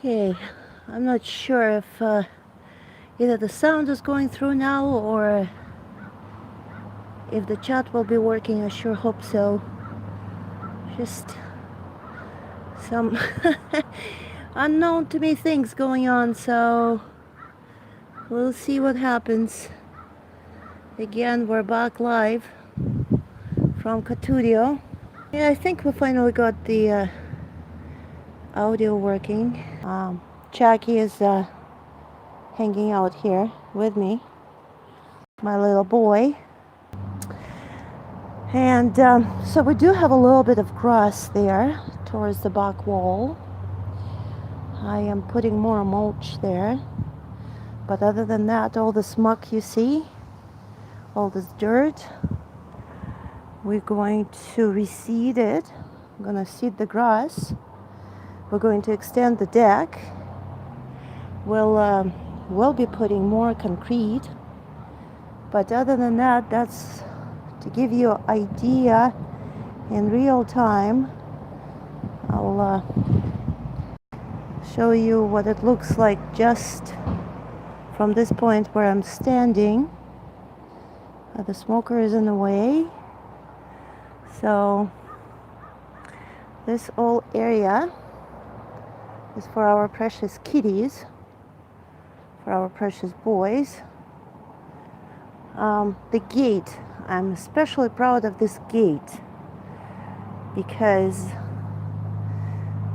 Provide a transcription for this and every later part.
Okay, I'm not sure if either the sound is going through now or if the chat will be working. I sure hope so. Just some unknown to me things going on, so we'll see what happens. Again, we're back live from Catudio. Yeah, I think we finally got the audio working. Jackie is hanging out here with me, my little boy. And so we do have a little bit of grass there towards the back wall. I am putting more mulch there. But other than that, all this muck you see, all this dirt, we're going to reseed it. I'm going to seed the grass. We're going to extend the deck. We'll be putting more concrete. But other than that, that's to give you an idea in real time. I'll show you what it looks like just from this point where I'm standing. The smoker is in the way. So this whole area is for our precious kitties, for our precious boys. The gate, I'm especially proud of this gate because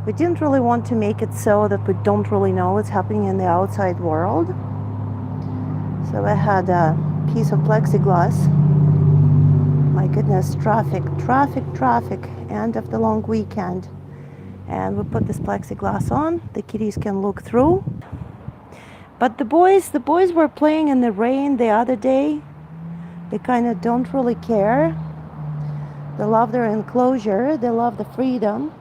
we didn't really want to make it so that we don't really know what's happening in the outside world. So I had a piece of plexiglass. My goodness, traffic, end of the long weekend. And we put this plexiglass on, the kitties can look through. But the boys were playing in the rain the other day. They kind of don't really care. They love their enclosure, they love the freedom.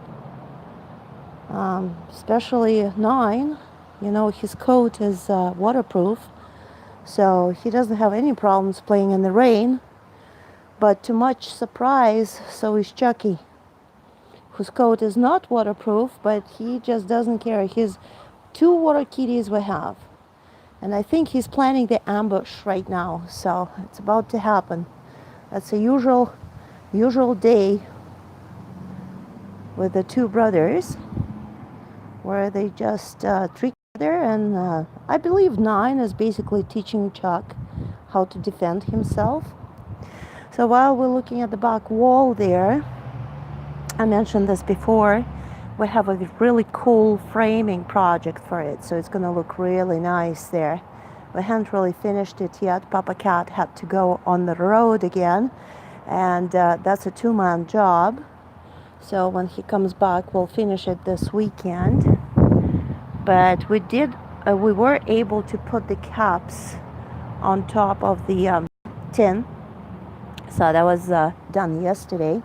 Especially 9, you know, his coat is waterproof. So he doesn't have any problems playing in the rain. But to much surprise, so is Chucky, whose coat is not waterproof, but he just doesn't care. He's 2 water kitties we have. And I think he's planning the ambush right now. So it's about to happen. That's a usual day with the 2 brothers, where they just trick each other. And I believe 9 is basically teaching Chuck how to defend himself. So while we're looking at the back wall there, I mentioned this before, we have a really cool framing project for it. So it's going to look really nice there. We haven't really finished it yet. Papa Cat had to go on the road again. And that's a 2-man job. So when he comes back, we'll finish it this weekend. But we were able to put the caps on top of the tin. So that was done yesterday.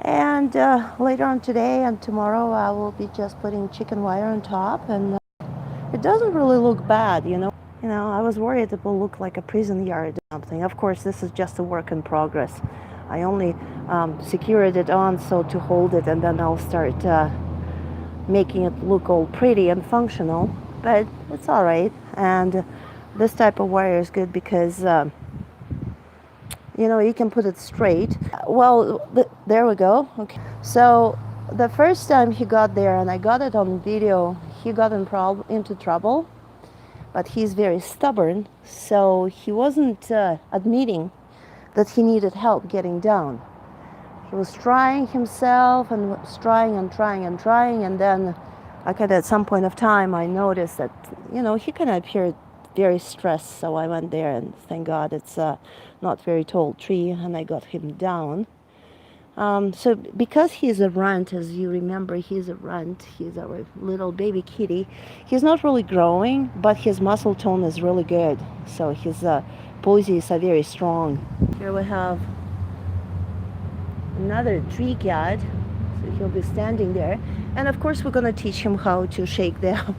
And later on today and tomorrow, I will be just putting chicken wire on top. And it doesn't really look bad, you know. I was worried it will look like a prison yard or something. Of course, this is just a work in progress. I only secured it on so to hold it, and then I'll start making it look all pretty and functional. But it's all right. And this type of wire is good because you can put it straight. Well, there we go. Okay. So the first time he got there, and I got it on video, he got into trouble. But he's very stubborn, so he wasn't admitting that he needed help getting down. He was trying himself and was trying, and then at some point of time I noticed that, he kind of appeared very stressed, so I went there, and thank God it's not very tall tree, and I got him down. So because he's a runt, as you remember, he's a runt. He's our little baby kitty. He's not really growing, but his muscle tone is really good. So his posies are very strong. Here we have another tree cat. So he'll be standing there. And of course, we're going to teach him how to shake the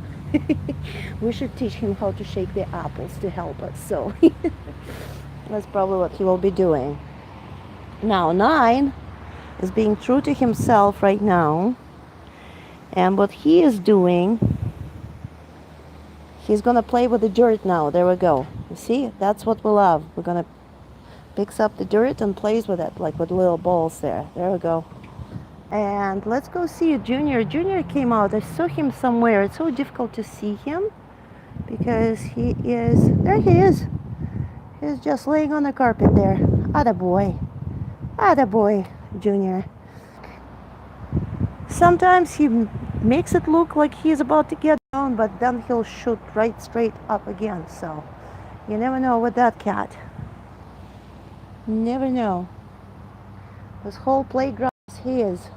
we should teach him how to shake the apples to help us. So that's probably what he will be doing. Now, 9 is being true to himself right now, and what he is doing He's gonna play with the dirt now. There we go. You see, that's what we love. We're gonna picks up the dirt and plays with it, like with little balls there. There we go. And let's go see Junior. Junior came out. I saw him somewhere. It's so difficult to see him because there he is. He's just laying on the carpet there. Attaboy. Attaboy, Junior. Sometimes he makes it look like he's about to get down, but then he'll shoot right straight up again. So you never know with that cat. Never know. This whole playground is his.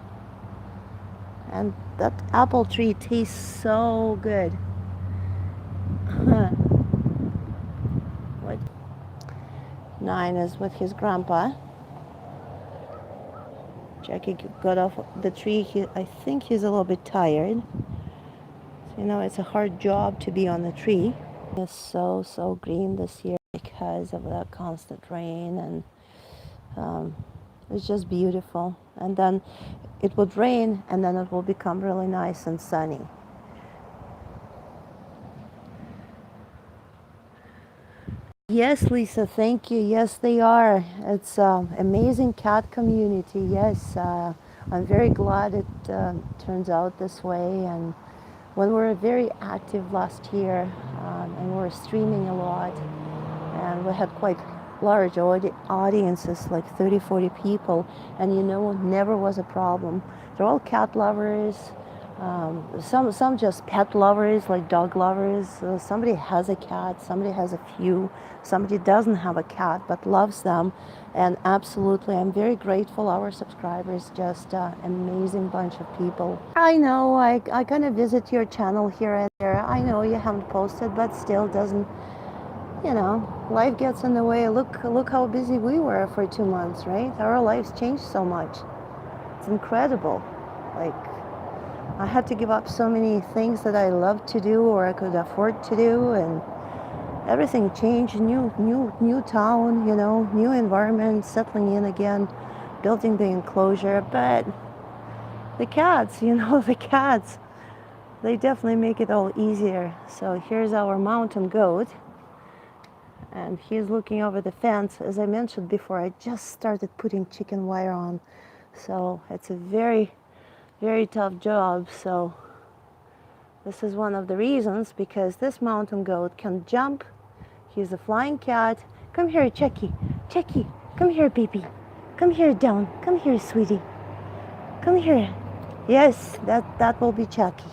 And that apple tree tastes so good. What? 9 is with his grandpa. Jackie got off the tree. I think he's a little bit tired. So, you know, it's a hard job to be on the tree. It's so green this year because of the constant rain, and it's just beautiful. And then it would rain, and then it will become really nice and sunny. Yes, Lisa, thank you. Yes, they are. It's an amazing cat community. Yes, I'm very glad it turns out this way. And when we were very active last year, and we were streaming a lot, and we had quite large audiences, like 30-40 people, and you know, never was a problem. They're all cat lovers. Some just pet lovers, like dog lovers. Somebody has a cat, somebody has a few, somebody doesn't have a cat but loves them. And absolutely, I'm very grateful. Our subscribers, just amazing bunch of people. I know I kind of visit your channel here and there. I know you haven't posted, but still doesn't, you know, life gets in the way. Look how busy we were for 2 months, right? Our lives changed so much. It's incredible. Like, I had to give up so many things that I loved to do or I could afford to do, and everything changed. New town, you know, new environment, settling in again, building the enclosure. But the cats, you know, the cats, they definitely make it all easier. So here's our mountain goat, and he's looking over the fence. As I mentioned before, I just started putting chicken wire on, so it's a very tough job. So this is one of the reasons, because this mountain goat can jump. He's a flying cat. Come here, Chucky. Chucky, come here, baby. Come here, down. Come here, sweetie. Come here. Yes, that will be Chucky.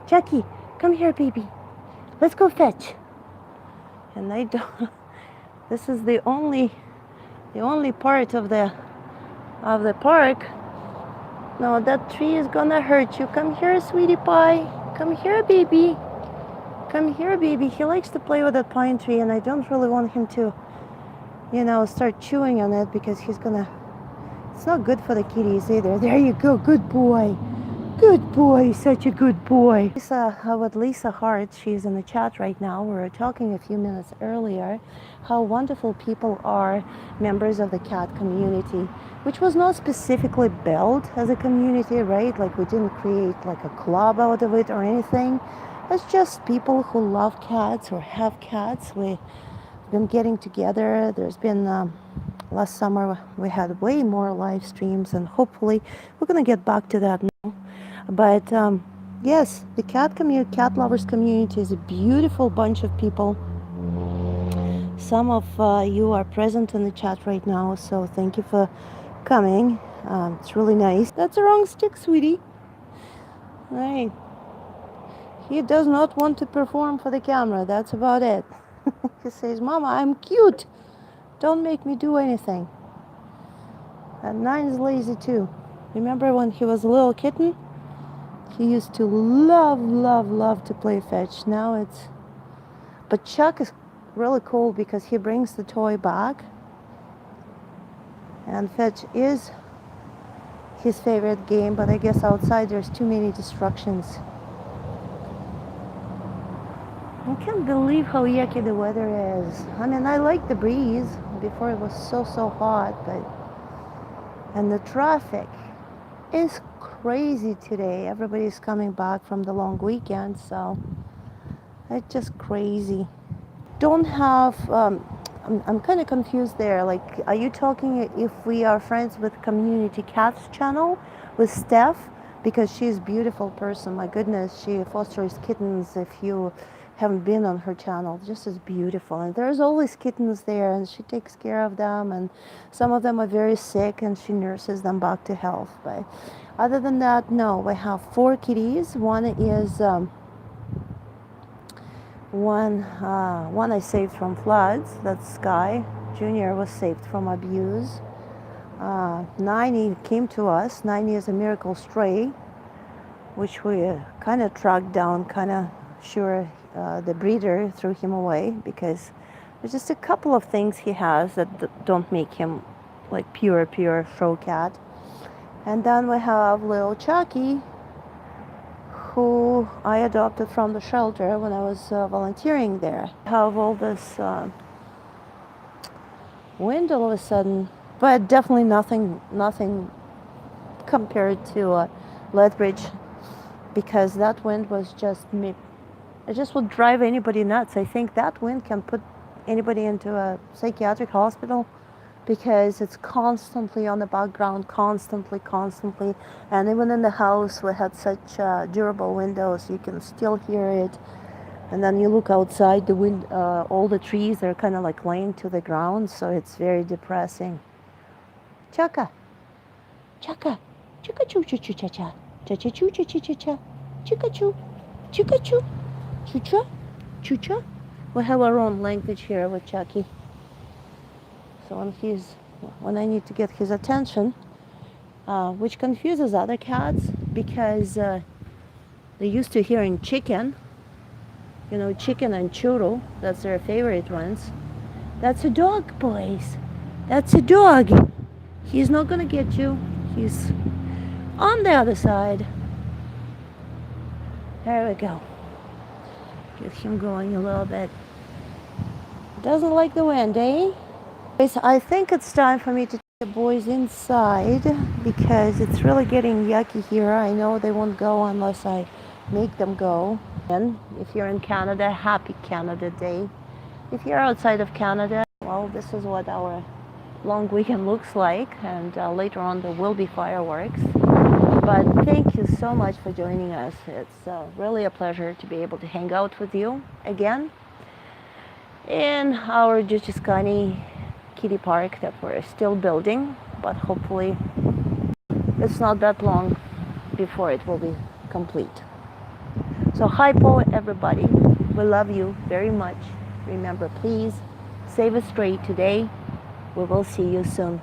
Chucky, come here, baby. Let's go fetch. And they don't. This is the only part of the park. No, that tree is gonna hurt you. Come here, sweetie pie. Come here, baby. Come here, baby. He likes to play with that pine tree, and I don't really want him to, you know, start chewing on it, because he's gonna... It's not good for the kitties either. There you go. Good boy. Good boy. Such a good boy. With Lisa Hart, she's in the chat right now. We were talking a few minutes earlier how wonderful people are, members of the cat community, which was not specifically built as a community, right? Like, we didn't create like a club out of it or anything. It's just people who love cats or have cats. We've been getting together. There's been last summer we had way more live streams, and hopefully we're gonna get back to that now. But yes, the cat lovers community is a beautiful bunch of people. Some of you are present in the chat right now, so thank you for coming. It's really nice. That's the wrong stick, sweetie. Right. He does not want to perform for the camera. That's about it. He says, Mama, I'm cute. Don't make me do anything. And 9 is lazy too. Remember when he was a little kitten? He used to love to play fetch. Now it's... But Chuck is really cool because he brings the toy back. And fetch is his favorite game, but I guess outside there's too many distractions. I can't believe how yucky the weather is. I mean, I like the breeze. Before it was so hot, but... And the traffic is crazy today. Everybody's coming back from the long weekend, so It's just crazy. Don't have, I'm kind of confused there. Like, are you talking if we are friends with Community Cats channel with Steph? Because she's a beautiful person. My goodness, she fosters kittens. If you haven't been on her channel, just as beautiful. And there's always kittens there, and she takes care of them. And some of them are very sick, and she nurses them back to health. But other than that, no. We have 4 kitties. One is one I saved from floods. That's Sky. Junior was saved from abuse. 90 came to us. 90 is a miracle stray, which we kind of tracked down, kind of sure the breeder threw him away because there's just a couple of things he has that don't make him like pure show cat. And then we have little Chucky, who I adopted from the shelter when I was volunteering there. I have all this wind all of a sudden, but definitely nothing compared to Lethbridge, because that wind was just me. It just would drive anybody nuts. I think that wind can put anybody into a psychiatric hospital, because it's constantly on the background, constantly. And even in the house, we had such durable windows, you can still hear it. And then you look outside, the wind, all the trees are kind of like laying to the ground, so it's very depressing. Chaka, chaka, chuka choo choo choo cha cha, cha cha choo cha cha cha cha, chuka choo, chuka choo, chucha, chucha. We have our own language here with Chucky. So when I need to get his attention, which confuses other cats, because they're used to hearing chicken, chicken and churro, that's their favorite ones. That's a dog, boys. That's a dog. He's not gonna get you. He's on the other side. There we go. Get him going a little bit. Doesn't like the wind, eh? I think it's time for me to take the boys inside, because it's really getting yucky here. I know they won't go unless I make them go. And if you're in Canada, happy Canada Day. If you're outside of Canada, well, this is what our long weekend looks like, and later on there will be fireworks. But thank you so much for joining us. It's really a pleasure to be able to hang out with you again in our Juchuskyni Kitty Park that we're still building, but hopefully it's not that long before it will be complete. So hypo everybody, we love you very much. Remember, please save a stray today. We will see you soon.